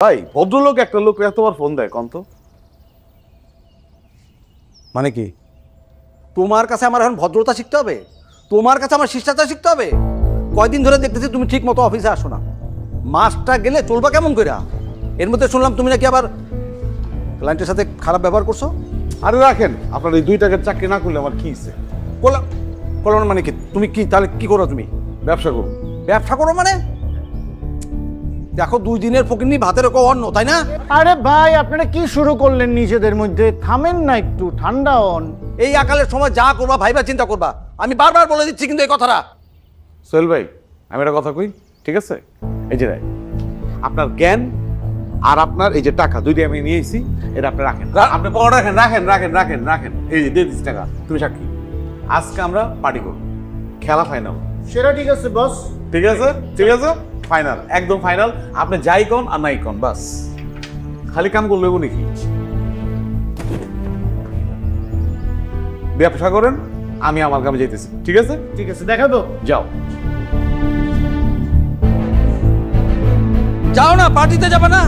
ভাই ভদ্রলোক একটা লোক এতবার ফোন দেয় কন্ত মানে কি তোমার কাছে আমার এখন ভদ্রতা শিখতে হবে? তোমার কাছে আমার শিষ্টাচার শিখতে হবে? কয়দিন ধরে দেখতেছি তুমি ঠিক মতো অফিসে আসো না। মাসটা গেলে চলবা কেমন কইরা? এর মধ্যে শুনলাম তুমি নাকি আবার ক্লায়েন্টের সাথে খারাপ ব্যবহার করছো। আরে রাখেন, আপনার এই 2 টাকার চাকরি না করলে আমার কি ইচ্ছে? করো মানে কি? তুমি কি তাহলে কি করো? তুমি ব্যবসা করুন। ব্যবসা করো মানে? দেখো 2 দিনের ফকিরনি ভাতের কো অন্ন, তাই না? আরে ভাই আপনারা কি শুরু করলেন নিজেদের মধ্যে? থামেন না একটু, ঠান্ডা হন। এই আকালের সময় যা করবা ভাইবা চিন্তা করবা। আমি বারবার বলে দিচ্ছি কিন্তু এই কথাটা। সোহেল ভাই, আমি একটা কথা কই, ঠিক আছে? এই যে আপনার জ্ঞান আর আপনার এই যে টাকা 2 দিয়ে আমি নিয়ে এসেছি, এটা আপনি রাখেন। আপনি পড়া রাখেন রাখেন রাখেন রাখেন রাখেন এই যে 2 টাকা, তুমি সাক্ষী। আজকে আমরা পার্টি করব, খেলা ফাইনাল। সেটা ঠিক আছে বস। ঠিক আছে ঠিক আছে, ফাইনাল, একদম ফাইনাল। আপনি যাই কোন আর নাই কোন, বাস খালি কাম করলে উনি কি ব্যবসা করেন, আমি আমার কামে যাইতেছি। ঠিক আছে ঠিক আছে, দেখাবো। যাও। যাও না, পার্টিতে যাবে না?